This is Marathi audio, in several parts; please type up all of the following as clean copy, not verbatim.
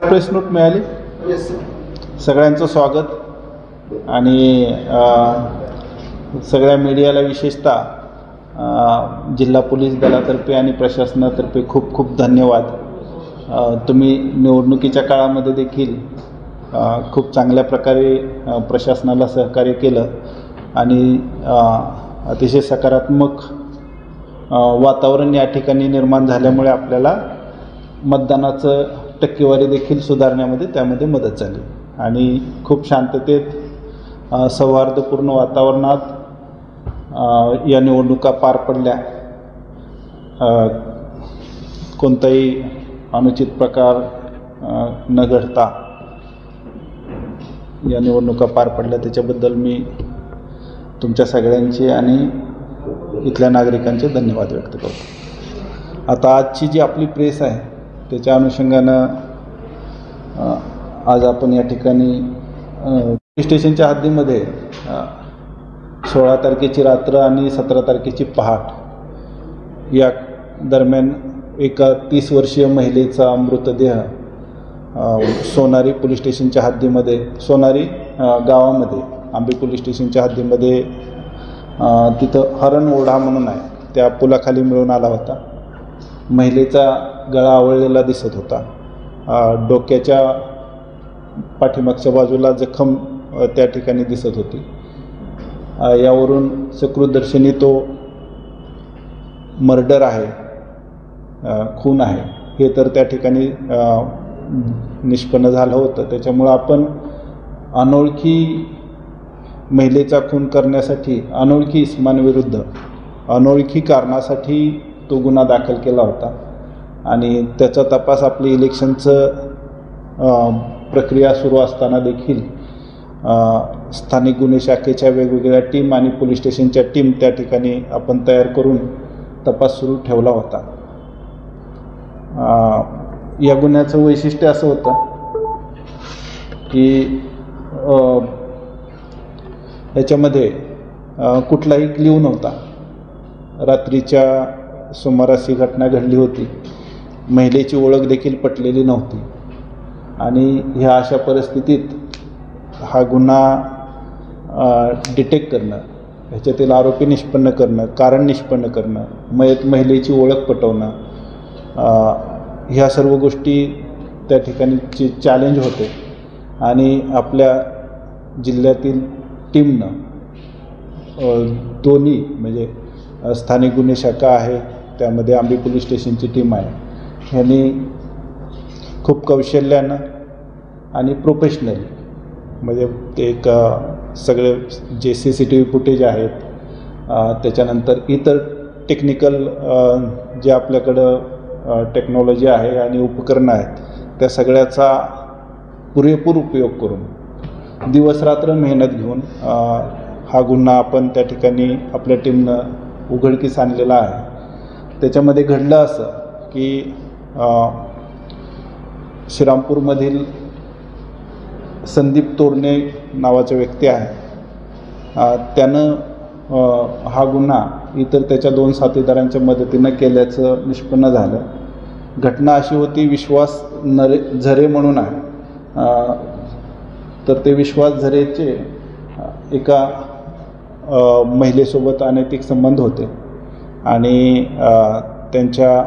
प्रेस नोट मिळाली. Yes sir. सगळ्यांचं स्वागत आणि सगळ्या मीडियाला विशेषतः जिल्हा पोलीस दलातर्फे आणि प्रशासनातर्फे खूप खूप धन्यवाद. तुम्ही निवडणुकीच्या काळामध्ये देखील खूप चांगल्या प्रकारे प्रशासनाला सहकार्य केलं आणि अतिशय सकारात्मक वातावरण या ठिकाणी निर्माण झाल्यामुळे आपल्याला मतदानाचं टक्केवारी देखील सुधारण्यामध्ये त्यामध्ये मदत झाली आणि खूप शांततेत सौहार्दपूर्ण वातावरणात या निवडणुका पार पडल्या. कोणताही अनुचित प्रकार न घडता या निवडणुका पार पडल्या. त्याच्याबद्दल मी तुमच्या सगळ्यांचे आणि इथल्या नागरिकांचे धन्यवाद व्यक्त करतो. आता आजची जी आपली प्रेस आहे त्याच्या अनुषंगानं आज आपण या ठिकाणी पोलीस स्टेशनच्या हद्दीमध्ये 16 तारखेची रात्र आणि 17 तारखेची पहाट या दरम्यान एका 30 वर्षीय महिलेचा मृतदेह सोनारी पोलीस स्टेशनच्या हद्दीमध्ये, सोनारी गावामध्ये, आंबे पोलीस स्टेशनच्या हद्दीमध्ये तिथं हरण ओढा म्हणून आहे त्या पुलाखाली मिळून आला होता. महिलेचा गळा आवळलेला दिसत होता. डोक्याच्या पाठीमागच्या बाजूला जखम त्या ठिकाणी दिसत होती. यावरून सकृतदर्शनी तो मर्डर आहे, खून आहे हे तर त्या ठिकाणी निष्पन्न झालं होतं. त्याच्यामुळं आपण अनोळखी महिलेचा खून करण्यासाठी, अनोळखी इस्मांविरुद्ध अनोळखी कारणासाठी तो गुन्हा दाखल केला होता आणि त्याचा तपास आपली इलेक्शनचं प्रक्रिया सुरू असताना देखील स्थानिक गुन्हे शाखेच्या वेगवेगळ्या टीम आणि पोलीस स्टेशनच्या टीम त्या ठिकाणी आपण तयार करून तपास सुरू ठेवला होता. या गुन्ह्याचं वैशिष्ट्य असं होतं की याच्यामध्ये कुठलाही क्ल्यू नव्हता. रात्रीच्या सुमारास ही घटना घडली होती. महिलेची ओळख देखील पटलेली नव्हती आणि ह्या अशा परिस्थितीत हा गुन्हा डिटेक्ट करणं, ह्याच्यातील आरोपी निष्पन्न करणं, कारण निष्पन्न करणं, महिलेची ओळख पटवणं, ह्या सर्व गोष्टी त्या ठिकाणीचे चॅलेंज होते आणि आपल्या जिल्ह्यातील टीमनं दोन्ही म्हणजे स्थानिक गुन्हे शाखा आहे, त्यामध्ये आंबे पोलीस स्टेशनची टीम आहे, ह्यांनी खूप कौशल्यानं आणि प्रोफेशनली म्हणजे ते एक सगळे जे CCTV फुटेज आहेत, त्याच्यानंतर इतर टेक्निकल जे आपल्याकडं टेक्नॉलॉजी आहे आणि उपकरणं आहेत त्या सगळ्याचा पुरेपूर उपयोग करून दिवसरात्र मेहनत घेऊन हा गुन्हा आपण त्या ठिकाणी आपल्या टीमनं उघडकीस आणलेला आहे. त्याच्यामध्ये घडलं असं की श्रीरामपूरमधील संदीप तोरणे नावाचा व्यक्ती आहे, त्यानं हा गुन्हा इतर त्याच्या 2 साथीदारांच्या मदतीनं केल्याचं निष्पन्न झालं. घटना अशी होती, विश्वास झरे म्हणून आहे, तर ते विश्वास झरेचे एका महिलेसोबत अनैतिक संबंध होते आणि त्यांच्या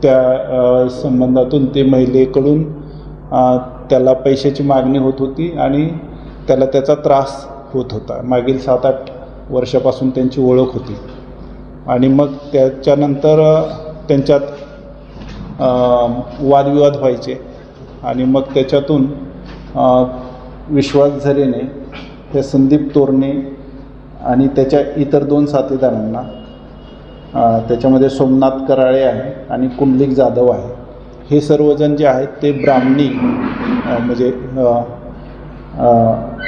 त्या संबंधातून ते महिलेकडून त्याला पैशाची मागणी होत होती आणि त्याला त्याचा त्रास होत होता. मागील 7-8 वर्षापासून त्यांची ओळख होती आणि मग त्याच्यानंतर त्यांच्यात वादविवाद व्हायचे आणि मग त्याच्यातून विश्वास झरेने हे संदीप तोरणे आणि त्याच्या इतर 2 साथीदारांना, त्याच्यामध्ये सोमनाथ कराळे आहे आणि कुंडलिक जाधव आहे, हे सर्वजण जे आहेत ते ब्राह्मणी म्हणजे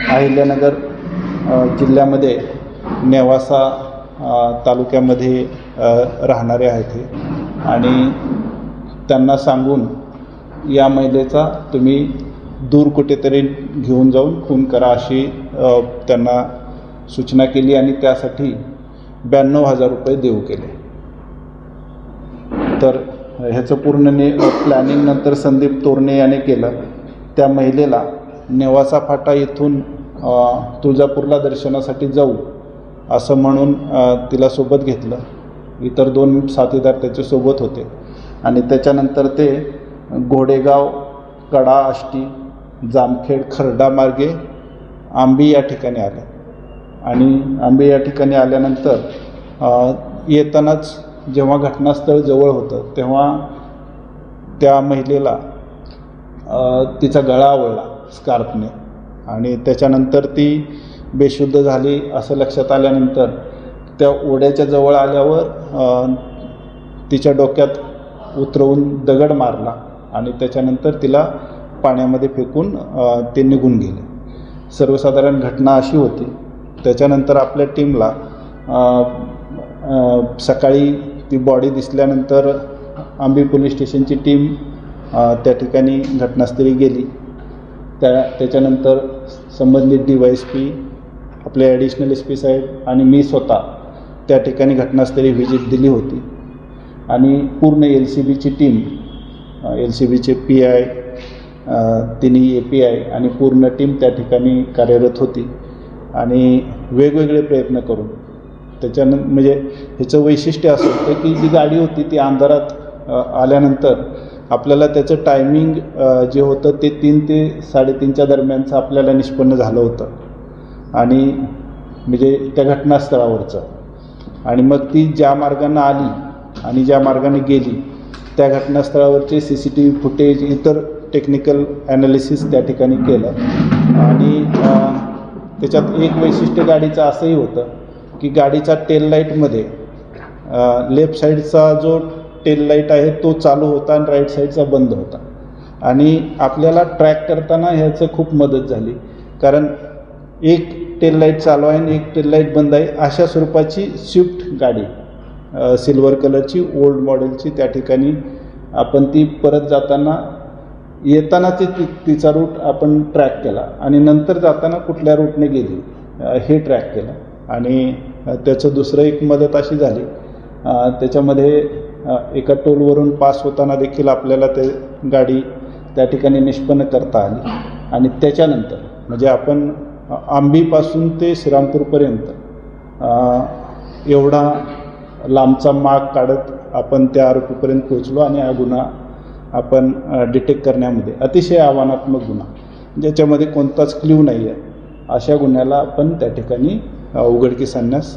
अहिल्यानगर जिल्ह्यामध्ये नेवासा तालुक्यामध्ये राहणारे आहेत हे. आणि त्यांना सांगून या महिलेचा तुम्ही दूर कुठेतरी घेऊन जाऊन खून करा अशी त्यांना सूचना केली आणि त्यासाठी 92,000 रुपये देऊ केले. तर ह्याचं पूर्ण प्लॅनिंग नंतर संदीप तोरणे याने केलं. त्या महिलेला नेवासा फाटा इथून तुळजापूरला दर्शनासाठी जाऊ असं म्हणून तिला सोबत घेतलं. इतर 2 साथीदार त्याच्यासोबत होते आणि त्याच्यानंतर ते घोडेगाव, कडा, आष्टी, जामखेड, खर्डा मार्गे आंबी या ठिकाणी आले आणि आंबी या ठिकाणी आल्यानंतर येतानाच जेव्हा घटनास्थळ जवळ होतं तेव्हा त्या महिलेला तिचा गळा आवळला स्कार्फने आणि त्याच्यानंतर ती बेशुद्ध झाली असं लक्षात आल्यानंतर त्या ओढ्याच्या जवळ आल्यावर तिच्या डोक्यात उतरवून दगड मारला आणि त्याच्यानंतर तिला पाण्यामध्ये फेकून ते निघून गेले. सर्वसाधारण घटना अशी होती. त्याच्यानंतर आपल्या टीमला सकाळी ती बॉडी दिसल्यानंतर आंबी पोलीस स्टेशनची टीम त्या ठिकाणी घटनास्थळी गेली. त्याच्यानंतर संबंधित DYSP, आपले ॲडिशनल SP साहेब आणि मी स्वतः त्या ठिकाणी घटनास्थळी व्हिजिट दिली होती आणि पूर्ण LCBची टीम, LCBचे PI, तिन्ही API आणि पूर्ण टीम त्या ठिकाणी कार्यरत होती आणि वेगवेगळे प्रयत्न करून म्हणजे ह्याचं वैशिष्ट्य असं होतं की जी गाडी होती ती अंधारात आल्यानंतर आपल्याला त्याचं टायमिंग जे होतं ते 3 ते 3:30च्या दरम्यानचं आपल्याला निष्पन्न झालं होतं आणि म्हणजे त्या घटनास्थळावरचं. आणि मग ती ज्या मार्गानं आली आणि ज्या मार्गाने गेली त्या घटनास्थळावरचे CCTV फुटेज, इतर टेक्निकल ॲनालिसिस त्या ठिकाणी केलं आणि त्याच्यात एक वैशिष्ट्य गाडीचं असंही होतं की गाडीचा टेल लाईटमध्ये लेफ्ट साईडचा जो टेल लाईट आहे तो चालू होता आणि राईट साईडचा बंद होता आणि आपल्याला ट्रॅक करताना ह्याचं खूप मदत झाली कारण एक टेल लाईट चालू आहे आणि एक टेल लाईट बंद आहे अशा स्वरूपाची स्विफ्ट गाडी, सिल्वर कलरची ओल्ड मॉडेलची, त्या ठिकाणी आपण ती परत जाताना येताना तिचा रूट आपण ट्रॅक केला आणि नंतर जाताना कुठल्या रूटने गेली हे ट्रॅक केलं. आणि त्याचं दुसरं एक मदत अशी झाली, त्याच्यामध्ये एका टोलवरून पास होताना देखील आपल्याला ते गाडी त्या ठिकाणी निष्पन्न करता आली आणि त्याच्यानंतर म्हणजे आपण आंबीपासून ते श्रीरामपूरपर्यंत एवढा लांबचा माग काढत आपण त्या आरोपीपर्यंत पोहोचलो आणि हा गुन्हा आपण डिटेक्ट करण्यामध्ये अतिशय आव्हानात्मक गुन्हा ज्याच्यामध्ये कोणताच क्ल्यू नाही आहे अशा गुन्ह्याला आपण त्या ठिकाणी उघडकीस आणण्यास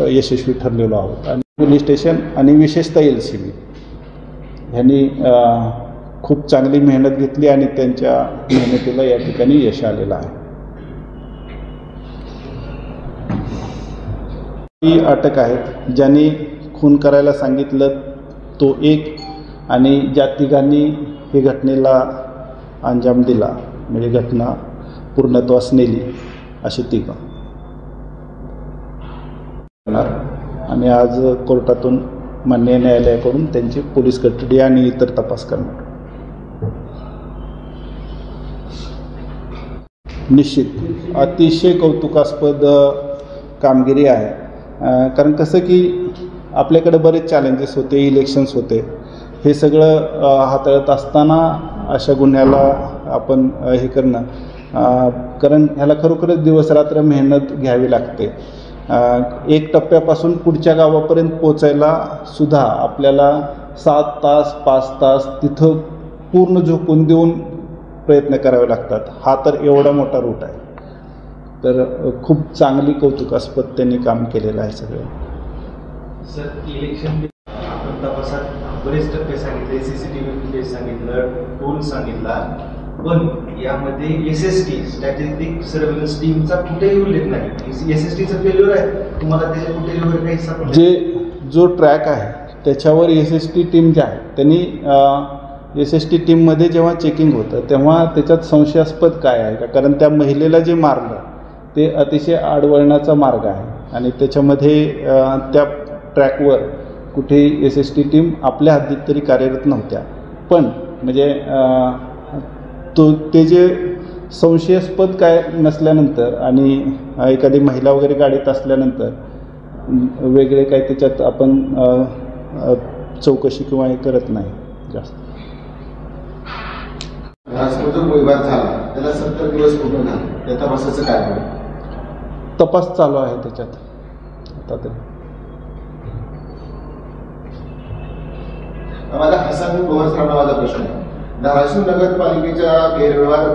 यशस्वी ठरलेलो आहोत. आणि पोलीस स्टेशन आणि विशेषतः LCB ह्यांनी खूप चांगली मेहनत घेतली आणि त्यांच्या मेहनतीला या ठिकाणी यश आलेलं आहे. ही अटक आहेत ज्यांनी खून करायला सांगितलं तो एक आणि ज्या तिघांनी ही घटनेला अंजाम दिला म्हणजे घटना पूर्णत्वास नेली अशी तिघं. आणि आज कोर्टातून माननीय न्यायालयाकडून त्यांची पोलीस कस्टडी आणि इतर तपास करणार. निश्चित अतिशय कौतुकास्पद कामगिरी आहे. कारण कसं की आपल्याकडे बरेच चॅलेंजेस होते, इलेक्शन्स होते, हे सगळं हाताळत असताना अशा गुन्ह्याला आपण हे करणं, कारण ह्याला खरोखरच दिवसरात्र मेहनत घ्यावी लागते. एक टप्प्यापासून पुढच्या गावापर्यंत पोचायला सुद्धा आपल्याला 7 तास 5 तास तिथं पूर्ण झोकून देऊन प्रयत्न करावे लागतात. हा तर एवढा मोठा रूट आहे. तर खूप चांगली कौतुकास्पद त्यांनी काम केलेलं आहे सगळं. सर, इलेक्शन तपासात बरेच टप्पे सांगितले, CCTV फुटेज सांगितलं, टोल सांगितला, पण यामध्ये SST स्ट्रॅटेजिक सर्व्हेलन्स टीमचा कुठेही उल्लेख नाही. SSTचं फेल्युअर आहे, तुम्हाला त्याच्या फुटेज वगैरे काही सापडलं? जो ट्रॅक आहे त्याच्यावर SST टीम जे आहे त्यांनी SST टीममध्ये जेव्हा चेकिंग होतं तेव्हा त्याच्यात संशयास्पद काय आहे का, कारण त्या महिलेला जे मारलं ते अतिशय आडवळणाचा मार्ग आहे आणि त्याच्यामध्ये त्या ट्रॅकवर कुठेही SST टीम आपल्या हद्दीत तरी कार्यरत नव्हत्या. पण म्हणजे ते जे संशयास्पद काय नसल्यानंतर आणि एखादी महिला वगैरे गाडीत असल्यानंतर वेगळे काय त्याच्यात आपण चौकशी किंवा हे करत नाही जास्त. जो गोळीबार झाला त्याला 70 दिवस पूर्ण झाले, त्या तपासाचं काय होईल? तपास चालू आहे त्याच्यात आता तरी. माझा हसन पवार साहेबांना माझा प्रश्न आहे. धाराशिव नगरपालिकेच्या गैरव्यवहार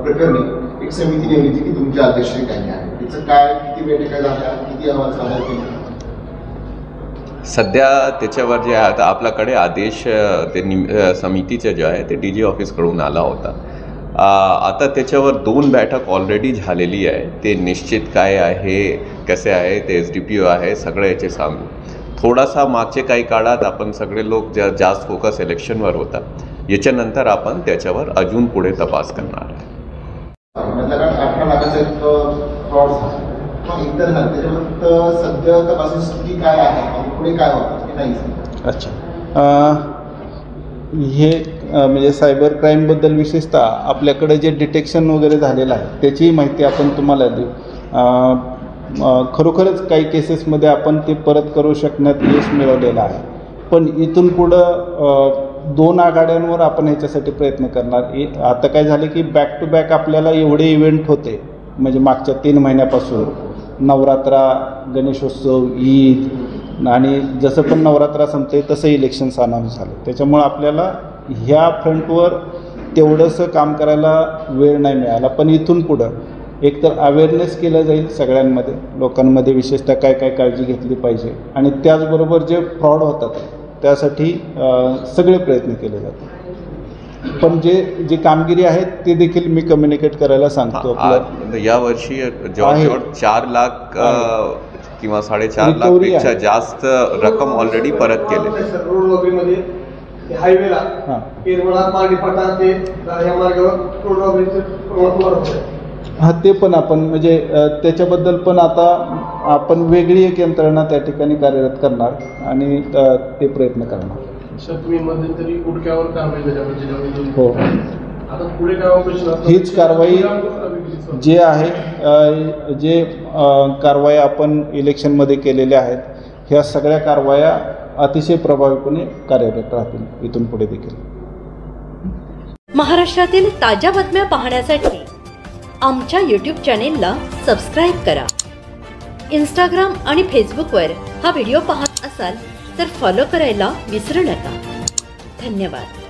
प्रकरणी एक समिती नेमली होती की तुमच्या अध्यक्षतेखाली आहे. त्याचं काय, किती बैठका झाल्या, किती अहवाल सादर केले? सध्या त्याच्यावर जे आहे आता आपल्याकडे आदेश ते समितीचे जे आहे ते DG ऑफिसकडून आला होता. आता त्याच्यावर 2 बैठक ऑलरेडी झालेली आहे. ते निश्चित काय आहे, कसे आहे, ते SDPO आहे, सगळे याचे सांगू. थोडासा मागचे काही काळात आपण सगळे लोक जास्त फोकस इलेक्शनवर होता. याच्यानंतर आपण त्याच्यावर अजून पुढे तपास करणार आहे. 18 लाखाचा एक फ्रॉड झाला, पण इतर झालं त्याच्यावर सध्या तपासाची स्थिती काय आहे आणि पुढे काय होतं हे नाही. अच्छा, हे म्हणजे सायबर क्राईमबद्दल विशेषतः आपल्याकडे जे डिटेक्शन वगैरे झालेलं आहे त्याचीही माहिती आपण तुम्हाला देऊ. खरोखरच काही केसेसमध्ये आपण ते परत करू शकण्यात यश मिळवलेलं आहे. पण इथून पुढं 2 आघाड्यांवर आपण ह्याच्यासाठी प्रयत्न करणार. आता काय झालं की बॅक टू बॅक आपल्याला एवढे इव्हेंट होते, म्हणजे मागच्या 3 महिन्यापासून नवरात्रा, गणेशोत्सव, ईद आणि जसं पण नवरात्रा संपते तसं इलेक्शन्स अनाऊन्स झाले. त्याच्यामुळं आपल्याला ह्या फ्रंटवर तेवढंसं काम करायला वेळ नाही मिळाला. पण इथून पुढं एकतर अवेअरनेस केलं जाईल सगळ्यांमध्ये, लोकांमध्ये विशेषतः काय काय काळजी घेतली पाहिजे, आणि त्याचबरोबर जे फ्रॉड होतात त्यासाठी सगळे प्रयत्न केले जातात. पण जे कामगिरी आहे ते देखील मी कम्युनिकेट करायला सांगतो. यावर्षी जवळजवळ 4 लाख किंवा 4.5 लाखपेक्षा जास्त रक्कम ऑलरेडी परत केले. हायवेला केरवळा मांडीपाटा ते या मार्गावर रोड रॉबरीचे प्रमाण वाढत आहे. हां, ते पण आपण म्हणजे त्याच्याबद्दल पण आता आपण वेगळी एक यंत्रणा त्या ठिकाणी कार्यरत करणार आणि ते प्रयत्न करणार. सर, तुम्ही मध्यंतरी गुटख्यावर कारवाई झाली. हो, आता पुढे काय ऑपरेशन असणार? हीच कारवाई जे आहे, जे कारवाया आपण इलेक्शनमध्ये केलेल्या आहेत, ह्या सगळ्या कारवाया अतिशय प्रभावीपणे कार्यरत राहतील इथून पुढे देखील. महाराष्ट्रातील ताज्या बातम्या पाहण्यासाठी आमच्या YouTube चॅनेलला सबस्क्राईब करा. इंस्टाग्राम आणि फेसबुकवर हा व्हिडिओ पाहत असाल तर फॉलो करायला विसरू नका. धन्यवाद.